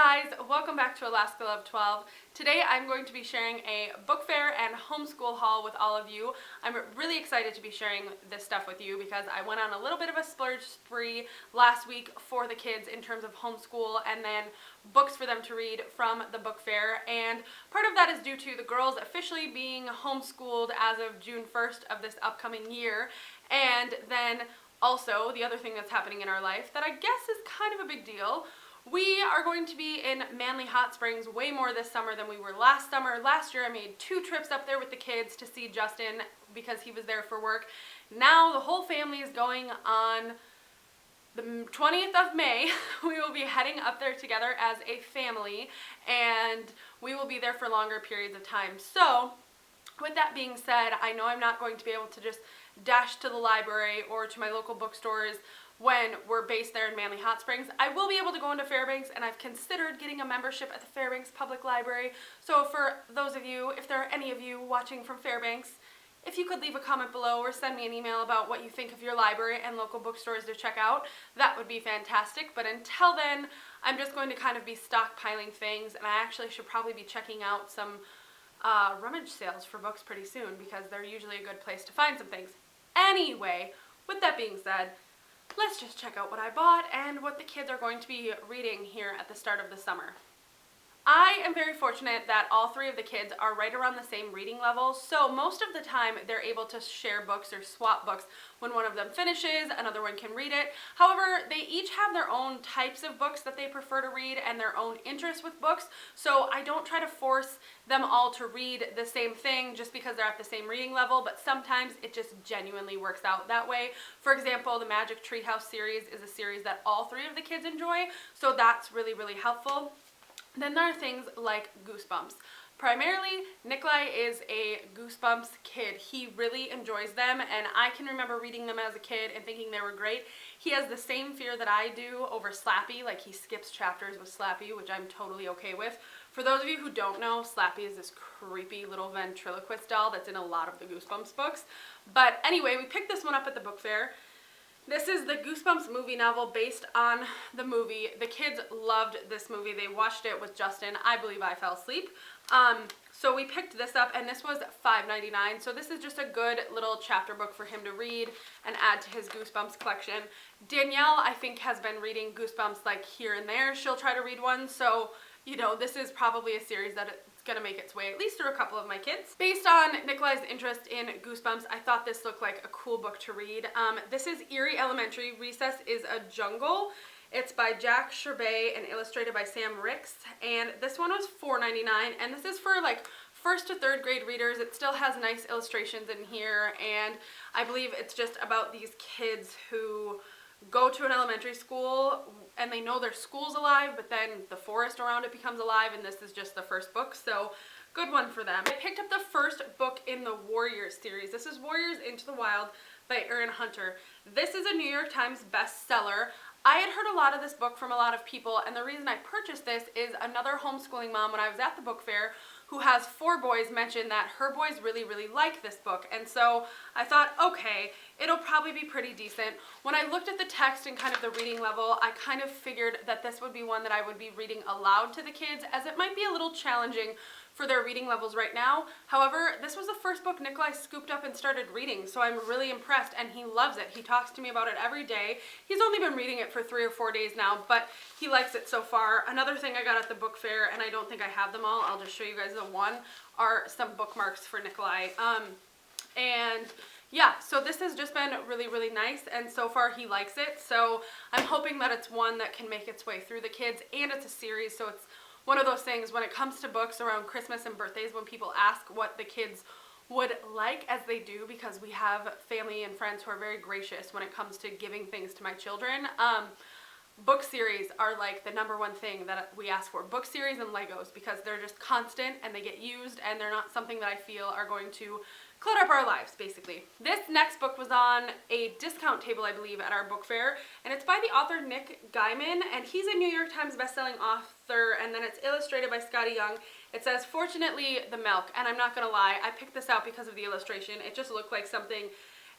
guys, welcome back to Alaska Love 12. Today I'm going to be sharing a book fair and homeschool haul with all of you. I'm really excited to be sharing this stuff with you because I went on a little bit of a splurge spree last week for the kids in terms of homeschool and then books for them to read from the book fair, and part of that is due to the girls officially being homeschooled as of June 1st of this upcoming year, and then also the other thing that's happening in our life that I guess is kind of a big deal. We are going to be in Manly Hot Springs way more this summer than we were last summer. Last year I made 2 trips up there with the kids to see Justin because he was there for work. Now the whole family is going on the 20th of May. We will be heading up there together as a family, and we will be there for longer periods of time. So with that being said, I know I'm not going to be able to just dash to the library or to my local bookstores when we're based there in Manly Hot Springs. I will be able to go into Fairbanks, and I've considered getting a membership at the Fairbanks Public Library. So for those of you, if there are any of you watching from Fairbanks, if you could leave a comment below or send me an email about what you think of your library and local bookstores to check out, that would be fantastic. But until then, I'm just going to kind of be stockpiling things, and I actually should probably be checking out some rummage sales for books pretty soon because they're usually a good place to find some things. Anyway, with that being said, let's just check out what I bought and what the kids are going to be reading here at the start of the summer. I am very fortunate that all 3 of the kids are right around the same reading level, so most of the time they're able to share books or swap books. When one of them finishes, another one can read it. However, they each have their own types of books that they prefer to read and their own interests with books, so I don't try to force them all to read the same thing just because they're at the same reading level, but sometimes it just genuinely works out that way. For example, the Magic Treehouse series is a series that all 3 of the kids enjoy, so that's really, really helpful. Then there are things like Goosebumps. Primarily, Nikolai is a Goosebumps kid. He really enjoys them, and I can remember reading them as a kid and thinking they were great. He has the same fear that I do over Slappy, like he skips chapters with Slappy, which I'm totally okay with. For those of you who don't know, Slappy is this creepy little ventriloquist doll that's in a lot of the Goosebumps books. But anyway, we picked this one up at the book fair. This is the Goosebumps movie novel based on the movie. The kids loved this movie. They watched it with Justin. I believe I fell asleep. So we picked this up, and this was $5.99. So this is just a good little chapter book for him to read and add to his Goosebumps collection. Danielle, I think, has been reading Goosebumps like here and there. She'll try to read one. So, you know, this is probably a series that it's going to make its way at least through a couple of my kids. Based on Nikolai's interest in Goosebumps, I thought this looked like a cool book to read. This is Erie Elementary, Recess is a Jungle. It's by Jack Sherbet and illustrated by Sam Ricks, and this one was $4.99, and this is for like 1st to 3rd grade readers. It still has nice illustrations in here, and I believe it's just about these kids who go to an elementary school and they know their school's alive, but then the forest around it becomes alive, and this is just the first book, so good one for them. I picked up the first book in the Warriors series. This is Warriors Into the Wild by Erin Hunter. This is a New York Times bestseller. I had heard a lot of this book from a lot of people, and the reason I purchased this is another homeschooling mom when I was at the book fair who has 4 boys mentioned that her boys really, really like this book. And so I thought, okay, it'll probably be pretty decent. When I looked at the text and kind of the reading level, I kind of figured that this would be one that I would be reading aloud to the kids, as it might be a little challenging for their reading levels right now. However, this was the first book Nikolai scooped up and started reading, so I'm really impressed, and he loves it. He talks to me about it every day. He's only been reading it for 3 or 4 days now, but he likes it so far. Another thing I got at the book fair, and I don't think I have them all, I'll just show you guys the one, are some bookmarks for Nikolai. And yeah, so this has just been really, really nice, and so far he likes it, so I'm hoping that it's one that can make its way through the kids, and it's a series, so it's one of those things when it comes to books around Christmas and birthdays, when people ask what the kids would like, as they do, because we have family and friends who are very gracious when it comes to giving things to my children. Book series are like the #1 thing that we ask for. Book series and Legos, because they're just constant and they get used, and they're not something that I feel are going to clutter up our lives, basically. This next book was on a discount table, I believe, at our book fair, and it's by the author Nick Gaiman, and he's a New York Times bestselling author, and then it's illustrated by Scotty Young. It says, "Fortunately, the milk," and I'm not gonna lie, I picked this out because of the illustration. It just looked like something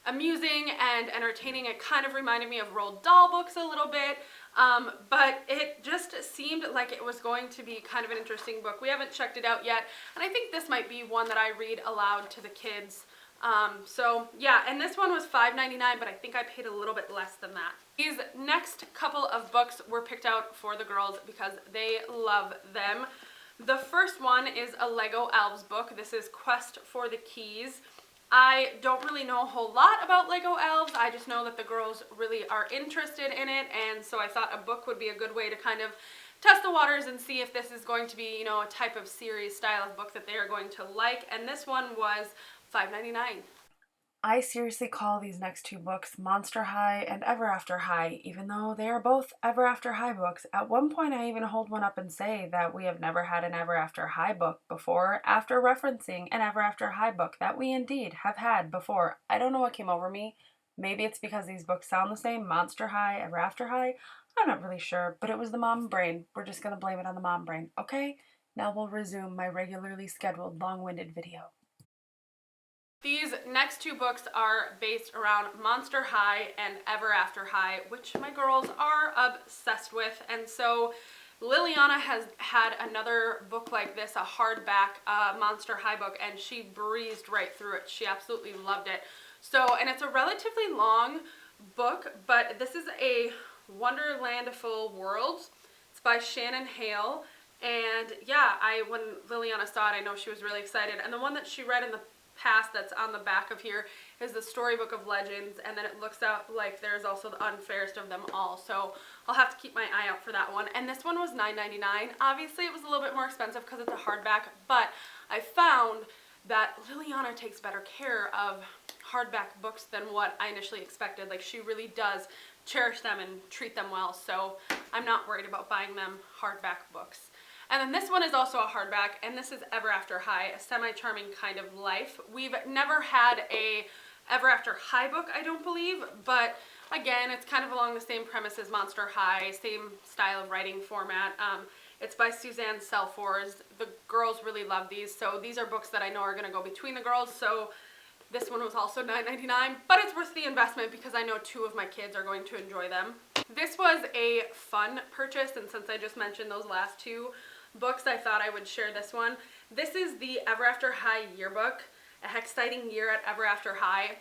amusing and entertaining. It kind of reminded me of Roald Dahl books a little bit. But it just seemed like it was going to be kind of an interesting book. We haven't checked it out yet, and I think this might be one that I read aloud to the kids. So yeah, and this one was $5.99, but I think I paid a little bit less than that. These next couple of books were picked out for the girls because they love them. The first one is a Lego Elves book. This is Quest for the Keys. I don't really know a whole lot about Lego Elves. I just know that the girls really are interested in it, and so I thought a book would be a good way to kind of test the waters and see if this is going to be, you know, a type of series style of book that they are going to like, and this one was $5.99. I seriously call these next two books Monster High and Ever After High, even though they are both Ever After High books. At one point, I even hold one up and say that we have never had an Ever After High book before, after referencing an Ever After High book that we indeed have had before. I don't know what came over me. Maybe it's because these books sound the same, Monster High, Ever After High. I'm not really sure, but it was the mom brain. We're just gonna blame it on the mom brain, okay? Now we'll resume my regularly scheduled long-winded video. These next two books are based around Monster High and Ever After High, which my girls are obsessed with. And so Liliana has had another book like this, a hardback Monster High book, and she breezed right through it. She absolutely loved it. So, and it's a relatively long book, but this is a Wonderlandful Worlds. It's by Shannon Hale. And yeah, when Liliana saw it, I know she was really excited. And the one that she read in the past that's on the back of here is the Storybook of Legends, and then it looks out like there's also the Unfairest of Them All, so I'll have to keep my eye out for that one. And this one was $9.99. Obviously it was a little bit more expensive because it's a hardback, but I found that Liliana takes better care of hardback books than what I initially expected. Like, she really does cherish them and treat them well, so I'm not worried about buying them hardback books. And then this one is also a hardback, and this is Ever After High, a semi-charming kind of life. We've never had a Ever After High book, I don't believe, but again, it's kind of along the same premise as Monster High, same style of writing format. It's by Suzanne Selfors. The girls really love these, so these are books that I know are going to go between the girls, so this one was also $9.99, but it's worth the investment because I know two of my kids are going to enjoy them. This was a fun purchase, and since I just mentioned those last two books, I thought I would share this one. This is the Ever After High yearbook, a exciting year at Ever After High.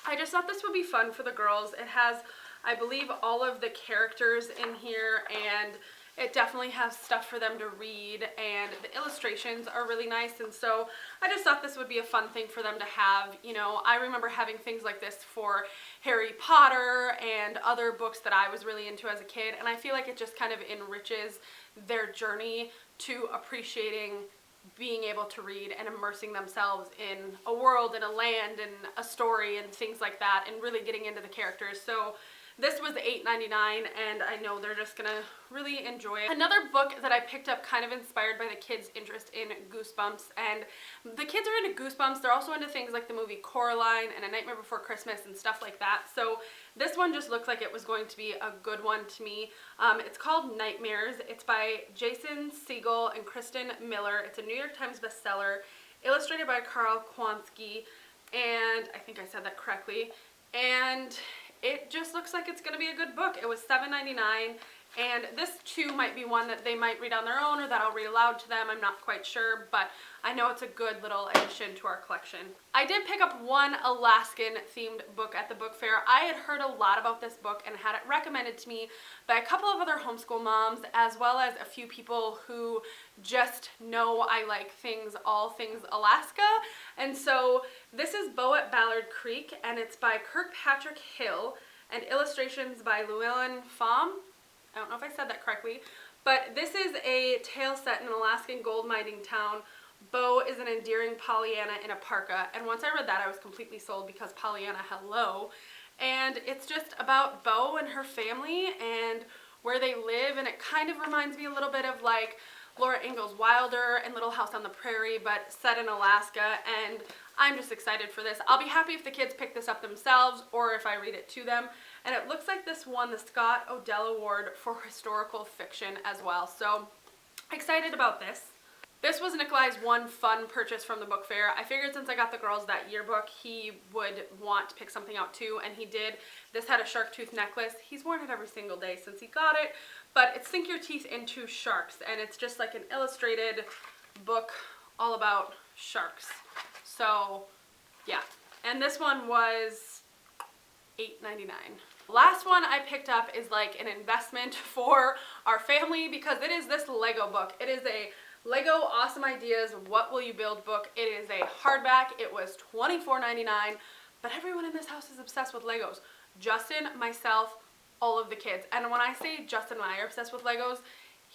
I just thought this would be fun for the girls. It has, I believe, all of the characters in here, and it definitely has stuff for them to read, and the illustrations are really nice, and so I just thought this would be a fun thing for them to have. You know, I remember having things like this for Harry Potter and other books that I was really into as a kid, and I feel like it just kind of enriches their journey to appreciating being able to read and immersing themselves in a world and a land and a story and things like that, and really getting into the characters. So this was $8.99, and I know they're just gonna really enjoy it. Another book that I picked up kind of inspired by the kids' interest in Goosebumps, and the kids are into Goosebumps. They're also into things like the movie Coraline and A Nightmare Before Christmas and stuff like that. So this one just looked like it was going to be a good one to me. It's called Nightmares. It's by Jason Segel and Kristen Miller. It's a New York Times bestseller, illustrated by Carl Kwansky, and I think I said that correctly. And it just looks like it's going to be a good book. It was $7.99, and this too might be one that they might read on their own or that I'll read aloud to them. I'm not quite sure, but I know it's a good little addition to our collection. I did pick up one Alaskan themed book at the book fair. I had heard a lot about this book and had it recommended to me by a couple of other homeschool moms, as well as a few people who just know I like all things Alaska. And so this is Beau at Ballard Creek, and it's by Kirkpatrick Hill and illustrations by Llewellyn Pham. I don't know if I said that correctly, but this is a tale set in an Alaskan gold mining town. Beau is an endearing Pollyanna in a parka, and once I read that I was completely sold because Pollyanna, hello. And it's just about Beau and her family and where they live, and it kind of reminds me a little bit of like Laura Ingalls Wilder and Little House on the Prairie, but set in Alaska, and I'm just excited for this. I'll be happy if the kids pick this up themselves or if I read it to them. And it looks like this won the Scott Odell Award for historical fiction as well, so excited about this. This was Nikolai's one fun purchase from the book fair. I figured since I got the girls that yearbook, he would want to pick something out too, and he did. This had a shark tooth necklace. He's worn it every single day since he got it, but it's Sink Your Teeth into Sharks, and it's just like an illustrated book all about sharks. So yeah, and this one was $8.99. Last one I picked up is like an investment for our family because it is this Lego book. It is a Lego Awesome Ideas What Will You Build book. It is a hardback. It was $24.99, but everyone in this house is obsessed with Legos. Justin, myself, all of the kids. And when I say Justin and I are obsessed with Legos,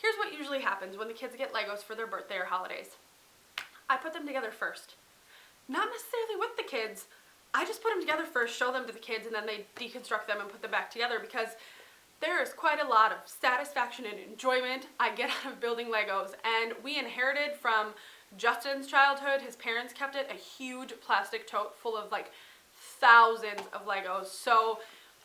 here's what usually happens when the kids get Legos for their birthday or holidays. I put them together first. Not necessarily with the kids. I just put them together first, show them to the kids, and then they deconstruct them and put them back together because there is quite a lot of satisfaction and enjoyment I get out of building Legos. And we inherited from Justin's childhood. His parents kept it, a huge plastic tote full of like thousands of Legos. So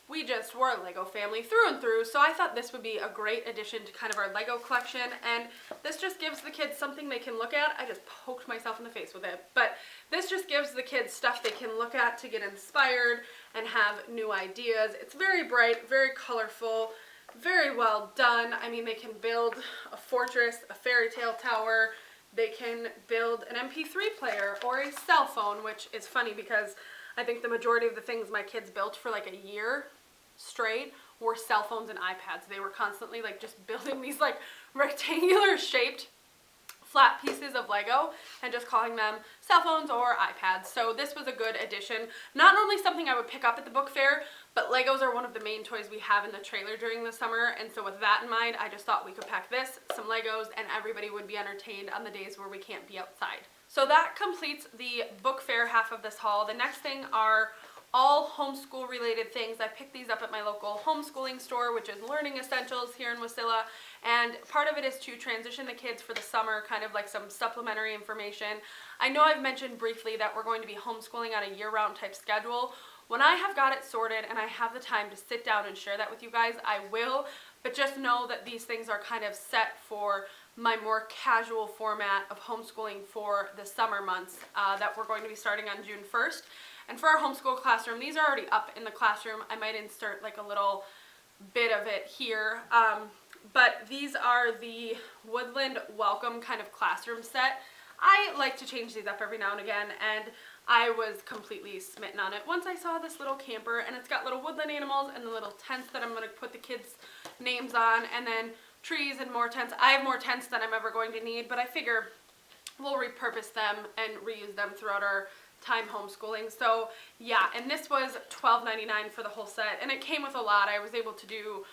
we just were a Lego family through and through, so I thought this would be a great addition to kind of our Lego collection, and this just gives the kids something they can look at. I just poked myself in the face with it, but this just gives the kids stuff they can look at to get inspired and have new ideas. It's very bright, very colorful, very well done. I mean, they can build a fortress, a fairy tale tower, they can build an MP3 player or a cell phone, which is funny because I think the majority of the things my kids built for like a year straight were cell phones and iPads. They were constantly like just building these like rectangular shaped flat pieces of Lego and just calling them cell phones or iPads. So this was a good addition. Not only something I would pick up at the book fair, but Legos are one of the main toys we have in the trailer during the summer. And so with that in mind, I just thought we could pack this, some Legos, and everybody would be entertained on the days where we can't be outside. So that completes the book fair half of this haul. The next thing are all homeschool related things. I picked these up at my local homeschooling store, which is Learning Essentials here in Wasilla, and part of it is to transition the kids for the summer, kind of like some supplementary information. I know I've mentioned briefly that we're going to be homeschooling on a year-round type schedule. When I have got it sorted and I have the time to sit down and share that with you guys, I will, but just know that these things are kind of set for my more casual format of homeschooling for the summer months that we're going to be starting on June 1st. And for our homeschool classroom, these are already up in the classroom. I might insert like a little bit of it here. But these are the Woodland Welcome kind of classroom set. I like to change these up every now and again, and I was completely smitten on it once I saw this little camper, and it's got little woodland animals and the little tents that I'm going to put the kids' names on, and then trees and more tents. I have more tents than I'm ever going to need, but I figure we'll repurpose them and reuse them throughout our time homeschooling. So yeah, and this was $12.99 for the whole set, and it came with a lot. I was able to do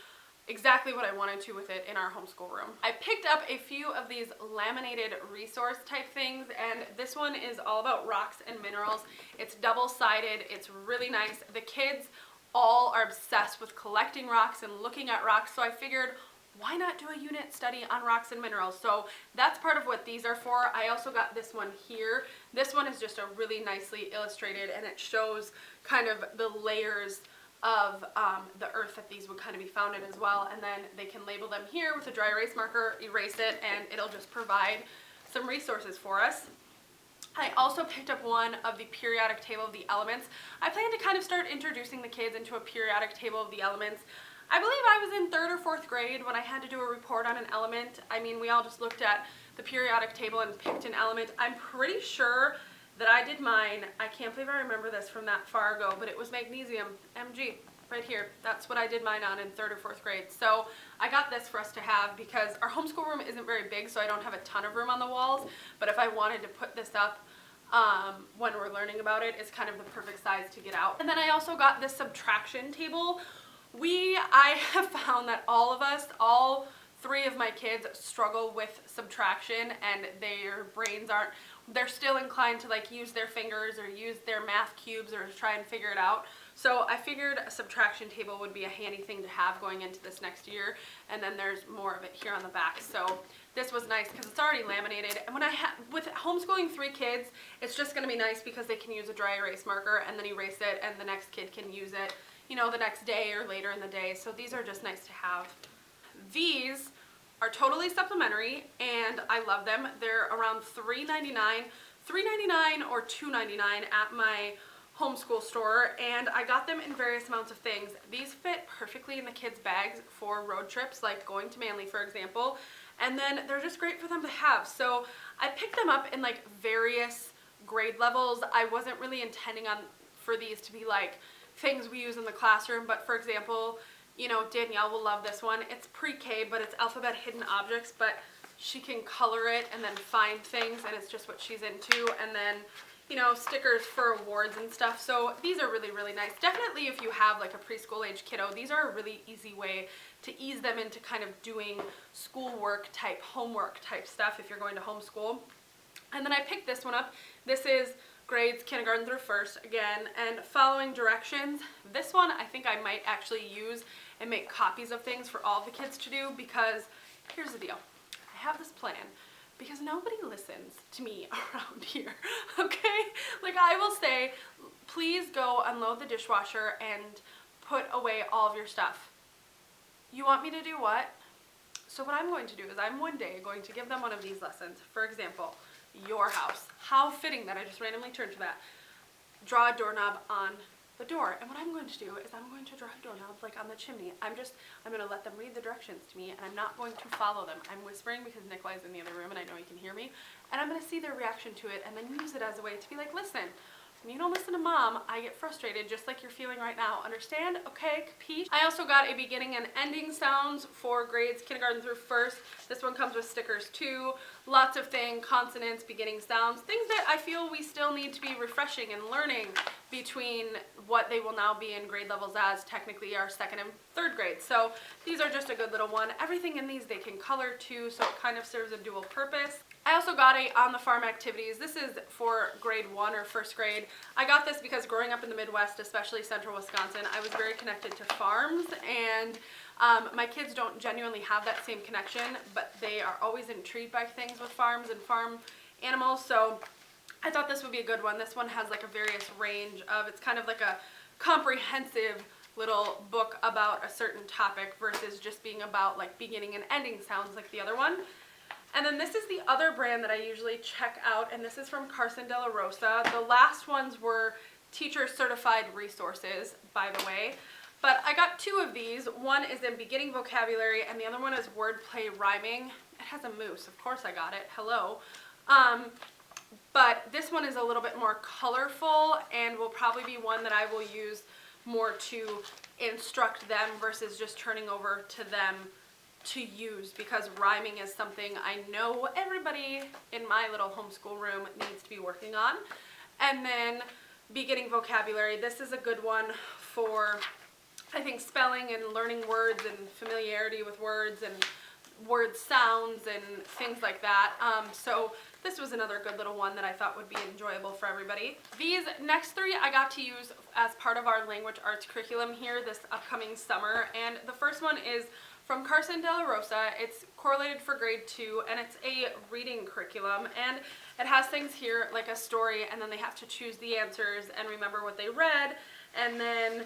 exactly what I wanted to with it in our homeschool room. I picked up a few of these laminated resource type things, and this one is all about rocks and minerals. It's double-sided, it's really nice. The kids all are obsessed with collecting rocks and looking at rocks, so I figured, why not do a unit study on rocks and minerals? So that's part of what these are for. I also got this one here. This one is just a really nicely illustrated, and it shows kind of the layers of the earth that these would kind of be found in as well, and then they can label them here with a dry erase marker, erase it, and it'll just provide some resources for us. I also picked up one of the periodic table of the elements. I plan to kind of start introducing the kids into a periodic table of the elements. I believe I was in 3rd or 4th grade when I had to do a report on an element. I mean, we all just looked at the periodic table and picked an element. I'm pretty sure that I did mine. I can't believe I remember this from that far ago, but it was magnesium, Mg, right here. That's what I did mine on in 3rd or 4th grade. So I got this for us to have because our homeschool room isn't very big, so I don't have a ton of room on the walls, but if I wanted to put this up when we're learning about it, it's kind of the perfect size to get out. And then I also got this subtraction table. I have found that all of us, all 3 of my kids struggle with subtraction, and their brains aren't, they're still inclined to like use their fingers or use their math cubes or try and figure it out. So I figured a subtraction table would be a handy thing to have going into this next year, and then there's more of it here on the back. So this was nice because it's already laminated, and with homeschooling 3 kids, it's just going to be nice because they can use a dry erase marker and then erase it, and the next kid can use it, you know, the next day or later in the day. So these are just nice to have. These are totally supplementary and I love them. They're around $3.99 or $2.99 at my Homeschool store, and I got them in various amounts of things. These fit perfectly in the kids' bags for road trips, like going to Manly, for example, and then they're just great for them to have. So I picked them up in like various grade levels. I wasn't really intending on for these to be like things we use in the classroom, but for example, you know, Danielle will love this one. It's pre-K, but it's alphabet hidden objects, but she can color it and then find things, and it's just what she's into. And then, you know, stickers for awards and stuff. So these are really, really nice. Definitely if you have like a preschool age kiddo, these are a really easy way to ease them into kind of doing schoolwork type, homework type stuff if you're going to homeschool. And then I picked this one up. This is grades kindergarten through first again, and following directions. This one I think I might actually use and make copies of things for all the kids to do, because here's the deal. I have this plan because nobody listens to me around here, okay? Like I will say, please go unload the dishwasher and put away all of your stuff. You want me to do what? So what I'm going to do is I'm one day going to give them one of these lessons. For example, your house. How fitting that I just randomly turned to that. Draw a doorknob on the door. And what I'm going to do is I'm going to draw a doorknob like on the chimney. I'm going to let them read the directions to me, and I'm not going to follow them. I'm whispering because Nikolai's in the other room and I know he can hear me. And I'm going to see their reaction to it and then use it as a way to be like, listen, when you don't listen to mom, I get frustrated just like you're feeling right now. Understand? Okay, capiche? I also got a beginning and ending sounds for grades kindergarten through first. This one comes with stickers too. Lots of things, consonants, beginning sounds, things that I feel we still need to be refreshing and learning between what they will now be in grade levels as technically our second and third grade. So these are just a good little one. Everything in these they can color too, so it kind of serves a dual purpose. I also got a on the farm activities. This is for grade 1 or first grade. I got this because growing up in the Midwest, especially central Wisconsin, I was very connected to farms, and my kids don't genuinely have that same connection, but they are always intrigued by things with farms and farm animals, so I thought this would be a good one. This one has like a various range of, it's kind of like a comprehensive little book about a certain topic versus just being about like beginning and ending sounds like the other one. And then this is the other brand that I usually check out, and this is from Carson de la Rosa. The last ones were teacher certified resources, by the way. But I got two of these. One is in beginning vocabulary, and the other one is wordplay rhyming. It has a moose. Of course I got it. Hello. But this one is a little bit more colorful and will probably be one that I will use more to instruct them versus just turning over to them to use, because rhyming is something I know everybody in my little homeschool room needs to be working on. And then beginning vocabulary. This is a good one for, I think, spelling and learning words and familiarity with words and word sounds and things like that. So this was another good little one that I thought would be enjoyable for everybody. These next three I got to use as part of our language arts curriculum here this upcoming summer. And the first one is from Carson de la Rosa. It's correlated for grade 2, and it's a reading curriculum, and it has things here like a story, and then they have to choose the answers and remember what they read, and then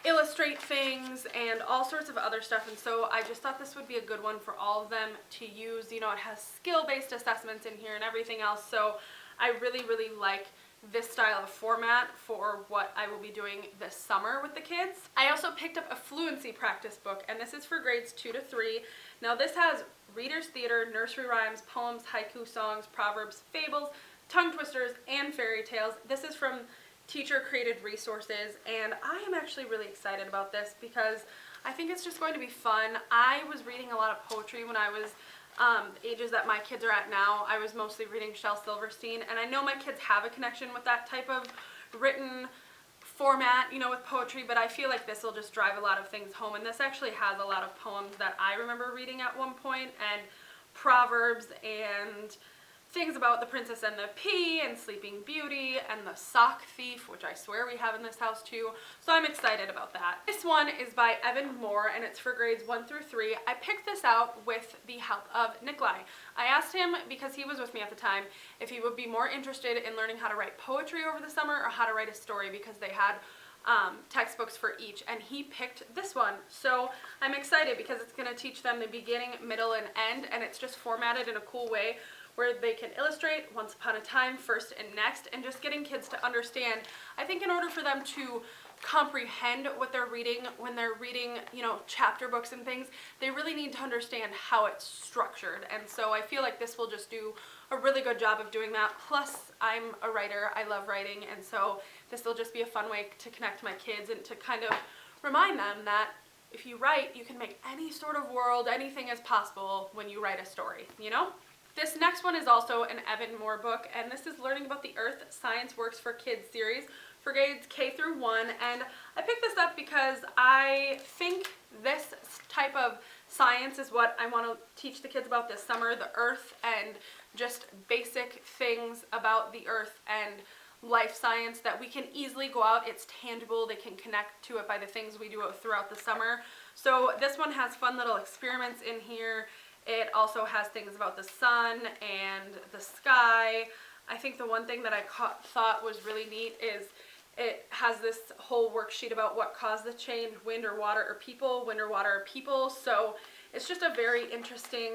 illustrate things and all sorts of other stuff. And so I just thought this would be a good one for all of them to use. You know, it has skill-based assessments in here and everything else, so I really, really like this style of format for what I will be doing this summer with the kids. I also picked up a fluency practice book, and this is for grades 2 to 3. Now this has reader's theater, nursery rhymes, poems, haiku songs, proverbs, fables, tongue twisters, and fairy tales. This is from teacher created resources, and I am actually really excited about this because I think it's just going to be fun. I was reading a lot of poetry when I was the ages that my kids are at now. I was mostly reading Shel Silverstein, and I know my kids have a connection with that type of written format, you know, with poetry, but I feel like this will just drive a lot of things home. And this actually has a lot of poems that I remember reading at one point, and proverbs and things about the Princess and the Pea and Sleeping Beauty and the Sock Thief, which I swear we have in this house too. So I'm excited about that. This one is by Evan Moore, and it's for grades 1 through 3. I picked this out with the help of Nikolai. I asked him, because he was with me at the time, if he would be more interested in learning how to write poetry over the summer or how to write a story, because they had textbooks for each, and he picked this one. So I'm excited because it's going to teach them the beginning, middle, and end, and it's just formatted in a cool way where they can illustrate once upon a time, first and next, and just getting kids to understand. I think in order for them to comprehend what they're reading when they're reading, chapter books and things, they really need to understand how it's structured. And so I feel like this will just do a really good job of doing that. Plus, I'm a writer. I love writing, and so this will just be a fun way to connect to my kids and to kind of remind them that if you write, you can make any sort of world, anything is possible when you write a story, This next one is also an Evan Moore book, and this is Learning About the Earth, Science Works for Kids series for grades K through 1, and I picked this up because I think this type of science is what I want to teach the kids about this summer, the earth, and just basic things about the earth and life science that we can easily go out. It's tangible. They can connect to it by the things we do throughout the summer. So this one has fun little experiments in here. It also has things about the sun and the sky. I think the one thing that I thought was really neat is it has this whole worksheet about what caused the change, wind or water or people, wind or water or people. So it's just a very interesting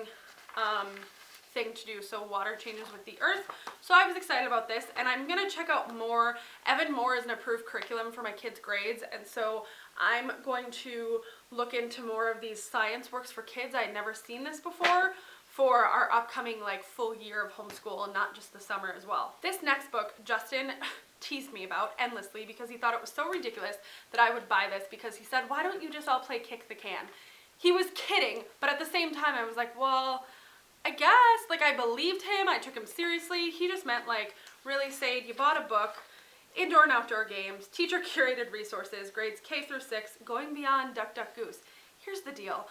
thing to do. So water changes with the earth. So I was excited about this, and I'm going to check out more. Evan Moore is an approved curriculum for my kids' grades, and so I'm going to look into more of these science works for kids. I'd never seen this before for our upcoming full year of homeschool, and not just the summer as well. This next book, Justin teased me about endlessly because he thought it was so ridiculous that I would buy this, because he said, why don't you just all play kick the can? He was kidding, but at the same time I was like, well, I guess, I believed him, I took him seriously. He just meant really, Sadie, you bought a book, indoor and outdoor games, teacher curated resources, grades K through 6, going beyond duck, duck, goose. Here's the deal.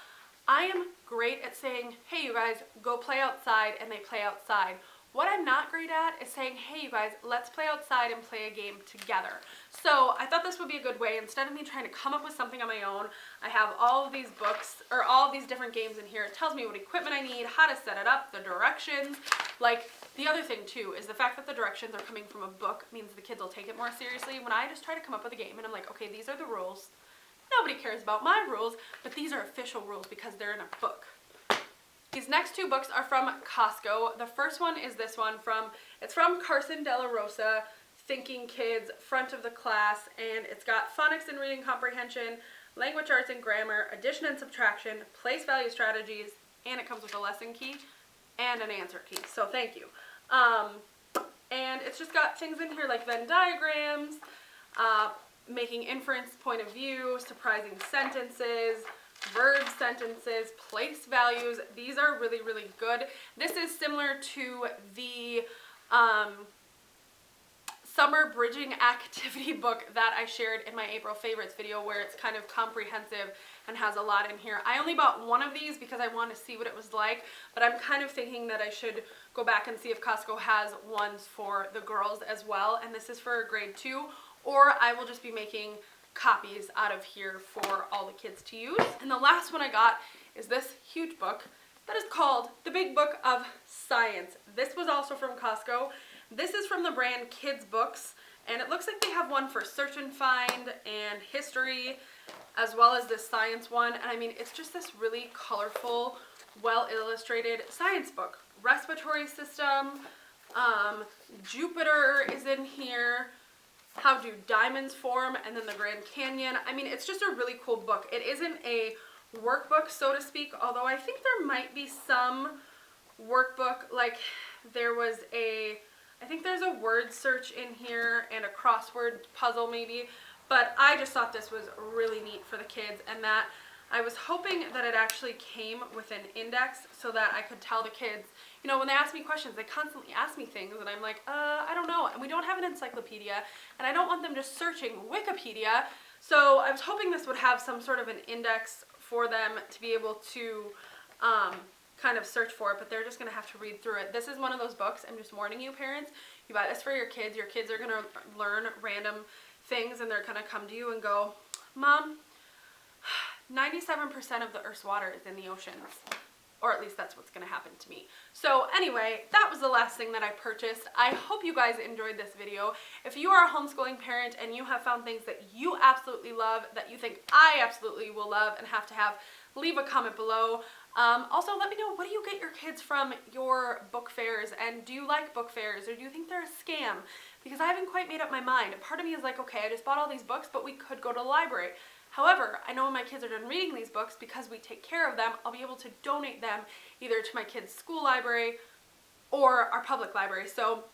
I am great at saying, hey, you guys, go play outside, and they play outside. What I'm not great at is saying, hey, you guys, let's play outside and play a game together. So I thought this would be a good way. Instead of me trying to come up with something on my own, I have all of these books, or all of these different games in here. It tells me what equipment I need, how to set it up, the directions. The other thing, too, is the fact that the directions are coming from a book means the kids will take it more seriously. When I just try to come up with a game, and I'm like, okay, these are the rules. Nobody cares about my rules, but these are official rules because they're in a book. These next two books are from Costco. The first one is this one it's from Carson De La Rosa, Thinking Kids, front of the class, and it's got phonics and reading comprehension, language arts and grammar, addition and subtraction, place value strategies, and it comes with a lesson key and an answer key. So thank you. And it's just got things in here like Venn diagrams, making inference point of view, surprising sentences, verb sentences, place values. These are really, really good. This is similar to the summer bridging activity book that I shared in my April favorites video, where it's kind of comprehensive and has a lot in here. I only bought one of these because I want to see what it was like, but I'm kind of thinking that I should go back and see if Costco has ones for the girls as well, and this is for grade 2, or I will just be making copies out of here for all the kids to use. And the last one I got is this huge book that is called The Big Book of Science. This was also from Costco. This is from the brand Kids Books, and it looks like they have one for search and find and history, as well as this science one. And I mean, it's just this really colorful, well illustrated science book. Respiratory system, Jupiter is in here, how do diamonds form, and then the Grand Canyon. I mean, it's just a really cool book. It isn't a workbook, so to speak, although I think there might be some workbook, I think there's a word search in here and a crossword puzzle maybe, but I just thought this was really neat for the kids, and that I was hoping that it actually came with an index so that I could tell the kids, when they ask me questions, they constantly ask me things, and I'm like, I don't know, and we don't have an encyclopedia, and I don't want them just searching Wikipedia, so I was hoping this would have some sort of an index for them to be able to kind of search for it, but they're just going to have to read through it. This is one of those books, I'm just warning you parents, you buy this for your kids are going to learn random things, and they're going to come to you and go, Mom, 97% of the Earth's water is in the oceans. or at least that's what's gonna happen to me. So anyway, that was the last thing that I purchased. I hope you guys enjoyed this video. If you are a homeschooling parent and you have found things that you absolutely love, that you think I absolutely will love and have to have, leave a comment below. Also, let me know, what do you get your kids from your book fairs, and do you like book fairs, or do you think they're a scam? Because I haven't quite made up my mind. A part of me is like, okay, I just bought all these books, but we could go to the library. However, I know when my kids are done reading these books, because we take care of them, I'll be able to donate them either to my kids' school library or our public library. So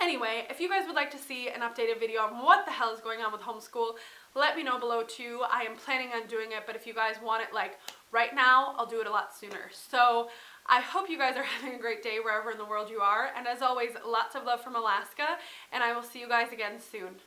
anyway, if you guys would like to see an updated video on what the hell is going on with homeschool, let me know below too. I am planning on doing it, but if you guys want it like right now, I'll do it a lot sooner. So I hope you guys are having a great day wherever in the world you are. And as always, lots of love from Alaska, and I will see you guys again soon.